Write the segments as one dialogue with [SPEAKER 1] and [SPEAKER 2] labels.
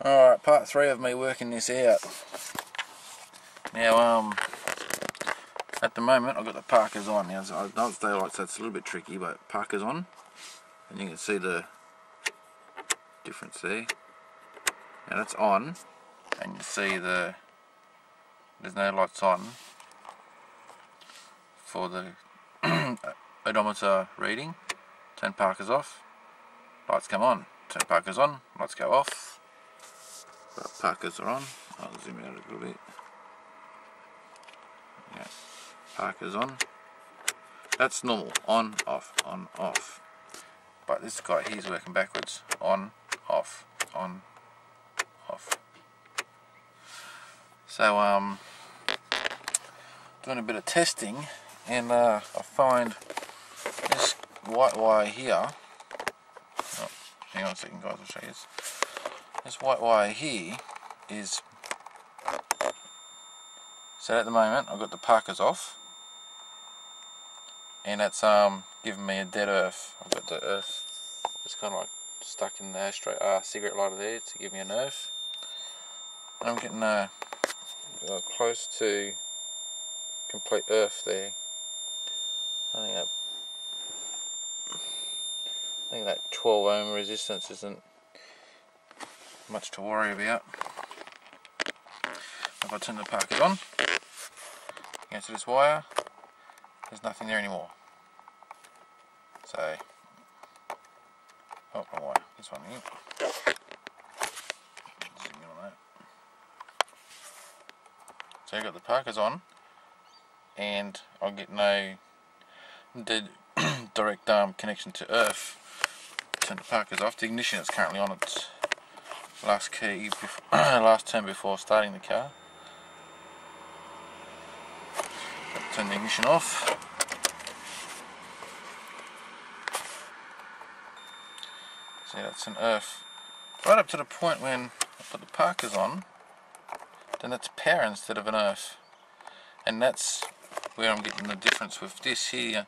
[SPEAKER 1] Alright, part 3 of me working this out. Now, at the moment I've got the parkers on. Now, I know it's daylight, so it's a little bit tricky, but parkers on, and you can see the difference there. Now that's on, and you see there's no lights on for the odometer reading. Turn parkers off, lights come on. Turn parkers on, lights go off. But parkers are on. I'll zoom out a little bit. Yeah, parkers on. That's normal. On, off, on, off. But this guy here's working backwards. On, off, on, off. So doing a bit of testing, and I find this white wire here. Oh, hang on a second, guys. I'll show you this. This white wire here is, so at the moment I've got the parkers off, and that's giving me a dead earth. I've got the earth, it's kind of like stuck in the ashtray, cigarette lighter there to give me an earth. And I'm getting close to complete earth there. I think that 12 ohm resistance isn't much to worry about. If I turn the parkers on, go to this wire, there's nothing there anymore. So, oh, wrong wire, this one here. Zoom in on that. So I've got the parkers on, and I'll get no direct connection to earth. Turn the parkers off. The ignition is currently on its last key, last turn before starting the car. Turn the ignition off. See, that's an earth. Right up to the point when I put the parkers on, then it's power instead of an earth. And that's where I'm getting the difference with this here.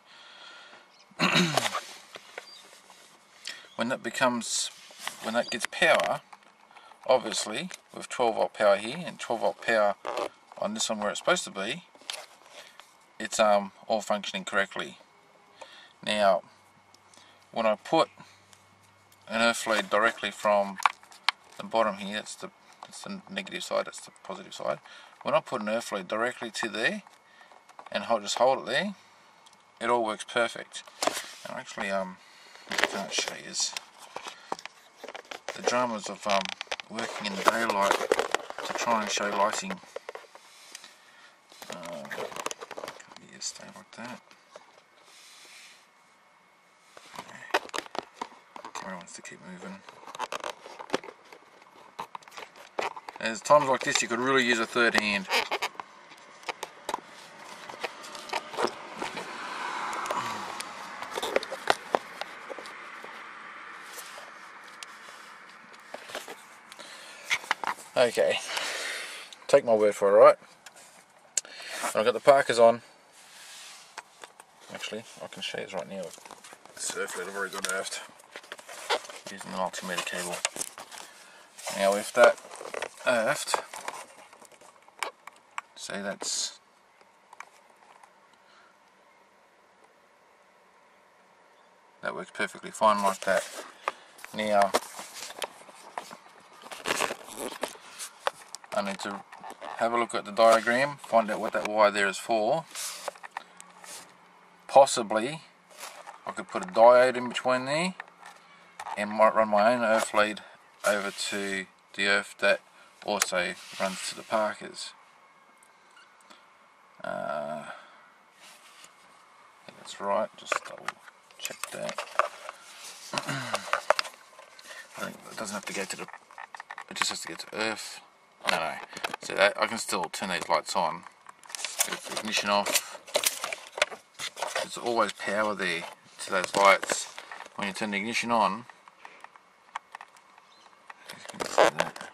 [SPEAKER 1] When that gets power, obviously with 12 volt power here and 12 volt power on this one where it's supposed to be, it's all functioning correctly. Now, when I put an earth lead directly from the bottom here, that's the negative side, that's the positive side. When I put an earth lead directly to there and just hold it there, it all works perfect. And actually, what I can't show you is the dramas of working in the daylight to try and show lighting. You stay like that. Camera wants to keep moving. There's times like this you could really use a third hand. Okay, take my word for it, right? I've got the parkers on. Actually, I can show you this right now. This earth lead I've already got earthed using the multimeter cable. Now with that earthed, say that works perfectly fine like that. Now I need to have a look at the diagram, find out what that wire there is for. Possibly I could put a diode in between there and might run my own earth lead over to the earth that also runs to the parkers. I think that's right, just double check that. I think it doesn't have to go to it just has to get to earth. No, so that, I can still turn these lights on. With the ignition off, there's always power there to those lights. When you turn the ignition on, you can see that.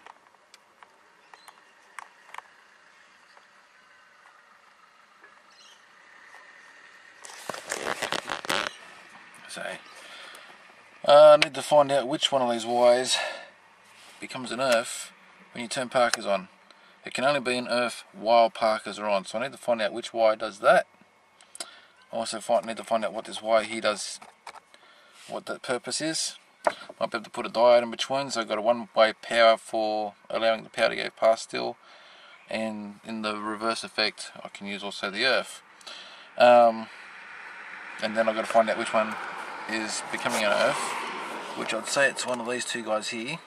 [SPEAKER 1] So I need to find out which one of these wires becomes an earth when you turn Parkers on. It can only be an earth while Parkers are on, so I need to find out which wire does that. I also need to find out what this wire here does, what that purpose is. Might be able to put a diode in between, so I've got a one-way power for allowing the power to go past still, and in the reverse effect I can use also the earth. And then I've got to find out which one is becoming an earth, which I'd say it's one of these two guys here,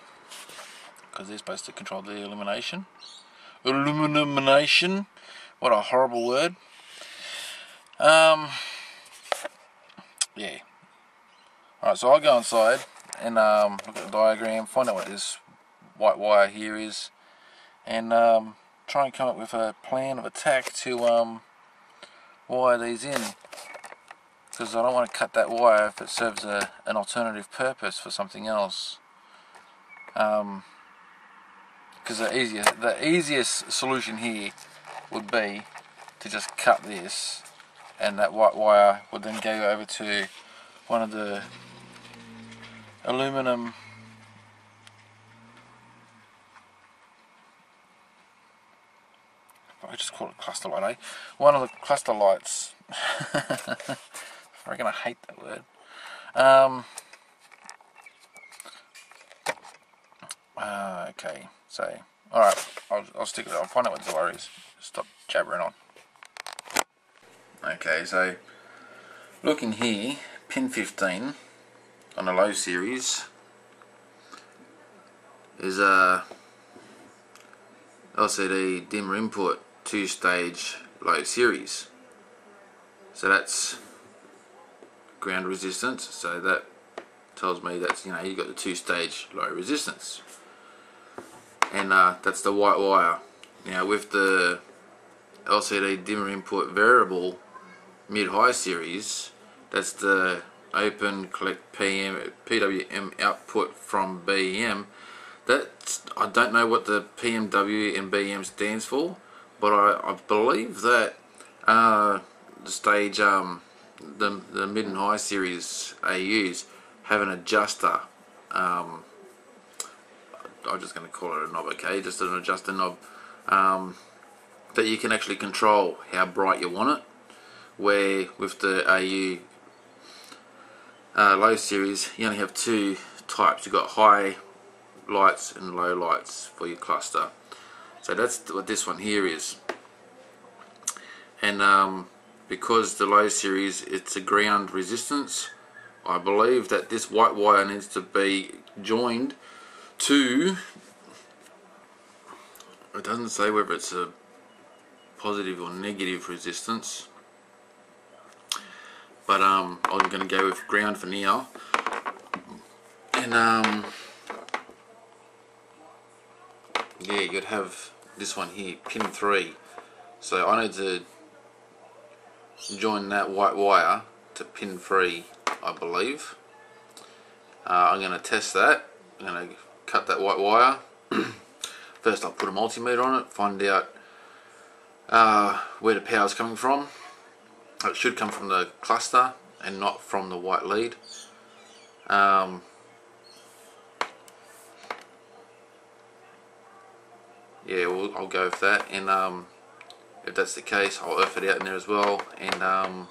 [SPEAKER 1] because they're supposed to control the illumination. Illumination, what a horrible word. Yeah. Alright, so I'll go inside and look at the diagram, find out what this white wire here is, and try and come up with a plan of attack to wire these in, because I don't want to cut that wire if it serves an alternative purpose for something else. Because the easiest solution here would be to just cut this, and that white wire would then go over to one of the aluminum I just call it cluster light, eh? One of the cluster lights. I reckon I hate that word. Okay, so alright, I'll stick with it. I'll find out what the wire is. Stop jabbering on. Okay, so looking here, pin 15 on the low series is a LCD dimmer input 2-stage low series. So that's ground resistance, so that tells me that's, you know, you've got the 2-stage low resistance, and that's the white wire. Now with the LCD dimmer input variable mid-high series, that's the open collect PWM output from BEM. That, I don't know what the PMW and BEM stands for, but I believe that the stage, the mid and high series AUs have an adjuster. I'm just going to call it a knob, okay? Just an adjuster knob that you can actually control how bright you want it. Where with the AU low series, you only have two types. You've got high lights and low lights for your cluster. So that's what this one here is. And because the low series, it's a ground resistance, I believe that this white wire needs to be joined to, it doesn't say whether it's a positive or negative resistance, but I'm going to go with ground for now. And yeah, you'd have this one here, pin 3. So I need to join that white wire to pin 3, I believe. I'm going to test that. I'm going to cut that white wire. First I'll put a multimeter on it, find out where the power is coming from. It should come from the cluster and not from the white lead. Yeah, I'll go with that, and if that's the case, I'll earth it out in there as well, and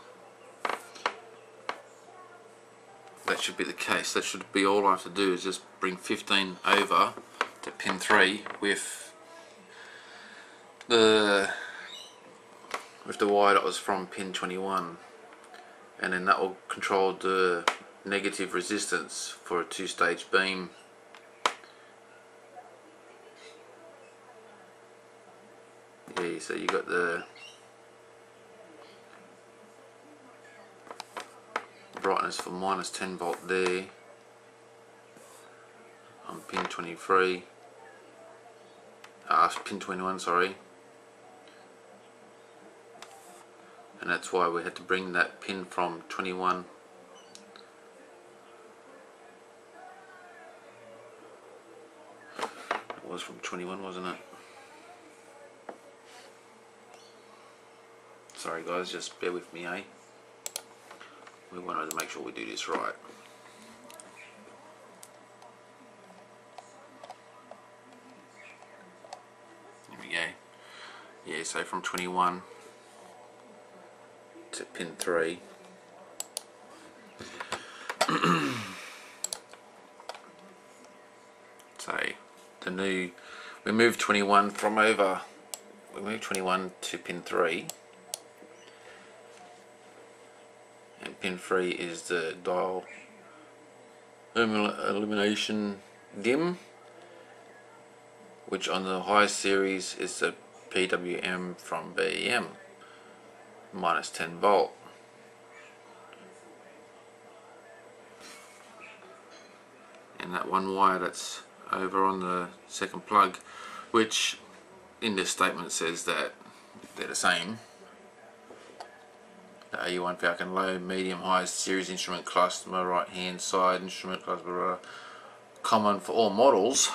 [SPEAKER 1] that should be the case. That should be all I have to do, is just bring 15 over to pin 3 with the wire that was from pin 21, and then that will control the negative resistance for a 2-stage beam. Yeah, so you got the brightness for minus 10 volt there on pin 23, pin 21, sorry, and that's why we had to bring that pin from 21. It was from 21, wasn't it? Sorry guys, just bear with me, eh? We wanted to make sure we do this right. so from 21 to pin 3. So we moved 21 from over, we moved 21 to pin 3, and pin 3 is the dial illumination dim, which on the highest series is the PWM from BEM, minus 10 volt. And that one wire that's over on the second plug, which in this statement says that they're the same. The AU-1 Falcon low, medium, high series instrument cluster, right hand side instrument cluster, common for all models.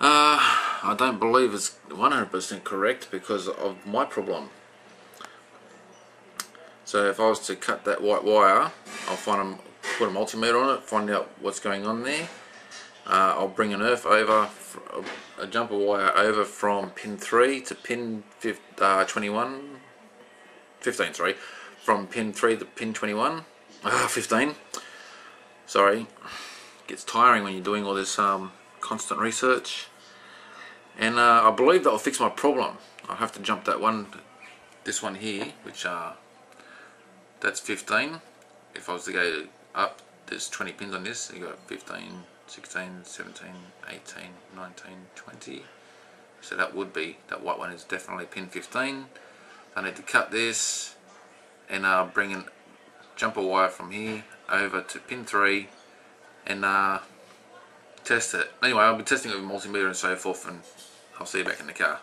[SPEAKER 1] I don't believe it's 100% correct because of my problem. So if I was to cut that white wire, I'll put a multimeter on it, find out what's going on there. I'll bring an earth over, a jumper wire over from pin 3 to pin 15, sorry, from pin 3 to pin 15. Sorry, gets tiring when you're doing all this constant research. And I believe that will fix my problem. I'll have to jump that one, this one here, which that's 15. If I was to go up, there's 20 pins on this. You got 15, 16, 17, 18, 19, 20. So that would be, that white one is definitely pin 15. I need to cut this and bring a jumper wire from here over to pin 3 and test it. Anyway, I'll be testing it with multimeter and so forth, and I'll see you back in the car.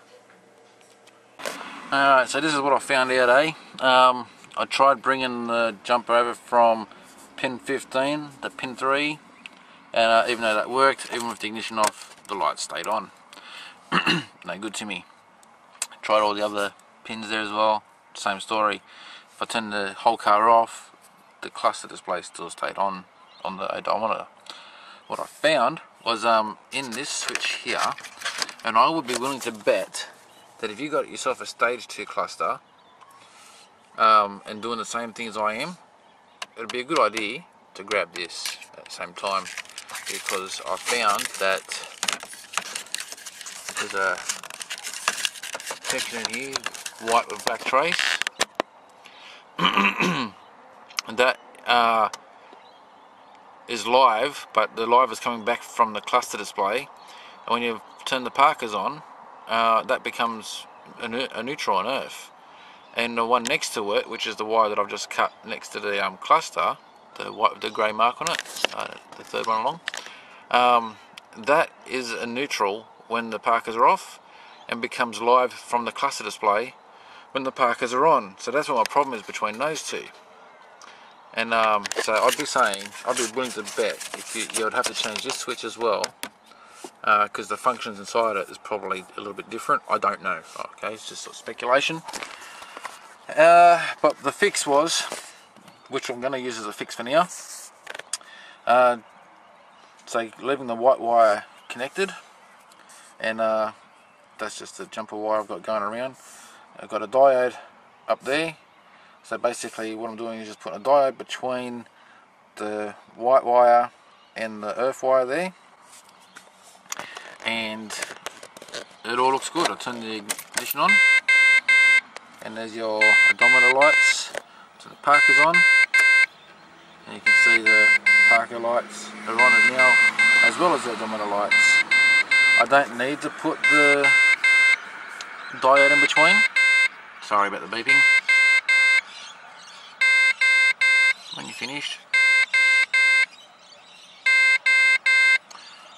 [SPEAKER 1] Alright, so this is what I found out, I tried bringing the jumper over from pin 15 to pin 3, and even though that worked, even with the ignition off, the light stayed on. No good to me. Tried all the other pins there as well, same story. If I turn the whole car off, the cluster display still stayed on the odometer. What I found was in this switch here, and I would be willing to bet that if you got yourself a stage 2 cluster and doing the same thing as I am, it would be a good idea to grab this at the same time, because I found that there's a section in here, white with black trace, and that is live, but the live is coming back from the cluster display, and when you turn the Parkers on, that becomes a neutral, an earth. And the one next to it, which is the wire that I've just cut next to the cluster, the white with the grey mark on it, the third one along, that is a neutral when the Parkers are off, and becomes live from the cluster display when the Parkers are on. So that's what my problem is between those two. And so I'd be willing to bet if you would have to change this switch as well, because the functions inside it is probably a little bit different. I don't know. Okay, it's just sort of speculation. But the fix was, which I'm going to use as a fix for now, so leaving the white wire connected, and that's just the jumper wire I've got going around. I've got a diode up there, so basically what I'm doing is just putting a diode between the white wire and the earth wire there, and it all looks good. I turn the ignition on, and there's your odometer lights. So the Parker's on, and you can see the Parker lights are on it now, as well as the odometer lights. I don't need to put the diode in between. Sorry about the beeping. When you're finished.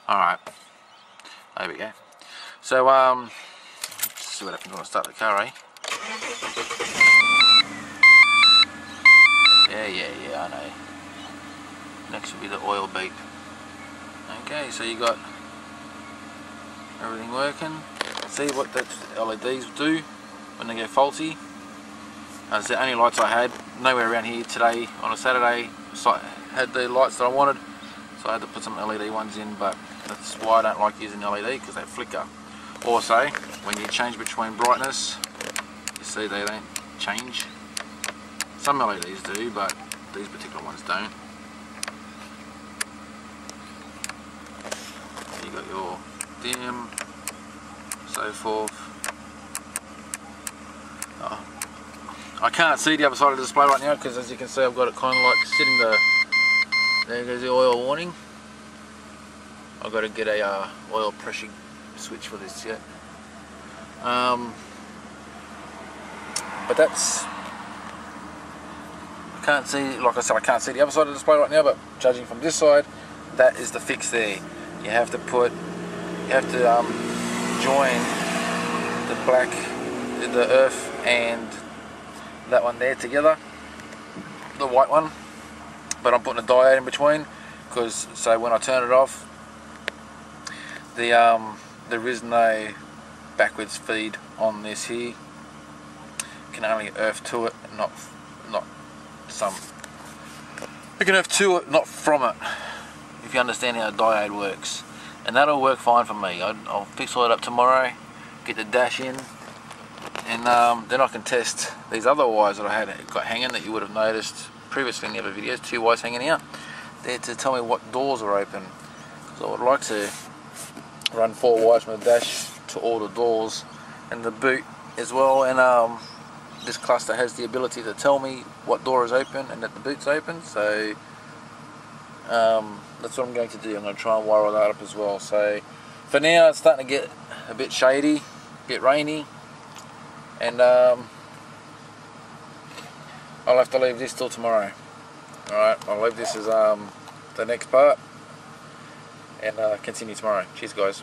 [SPEAKER 1] Alright, there we go. So let's see what happens when I start the car, eh? Yeah, I know. Next will be the oil beep. Okay, so you got everything working. See what the LEDs do when they go faulty. That's the only lights I had. Nowhere around here today on a Saturday had the lights that I wanted, so I had to put some LED ones in, but that's why I don't like using LED, because they flicker. Also, when you change between brightness, you see they don't change. Some LEDs do, but these particular ones don't. You got your dim, so forth. Oh. I can't see the other side of the display right now because, as you can see, I've got it kind of like sitting the. There goes the oil warning. I've got to get a oil pressure switch for this yet. But that's. I can't see, like I said, I can't see the other side of the display right now, but judging from this side, that is the fix there. You have to join the black, the earth and that one there together, the white one, but I'm putting a diode in between because so when I turn it off, there is no backwards feed on this here. You can only earth to it, not some. You can earth to it, not from it. If you understand how a diode works, and that'll work fine for me. I'll fix all that up tomorrow, get the dash in, and then I can test these other wires that I got hanging that you would have noticed previously in the other videos. 2 wires hanging out. They're to tell me what doors are open, because I would like to run 4 wires from the dash to all the doors and the boot as well. And this cluster has the ability to tell me what door is open and that the boot's open. So that's what I'm going to do. I'm going to try and wire all that up as well. So for now, it's starting to get a bit shady, a bit rainy, and I'll have to leave this till tomorrow. Alright, I'll leave this as the next part and continue tomorrow. Cheers guys.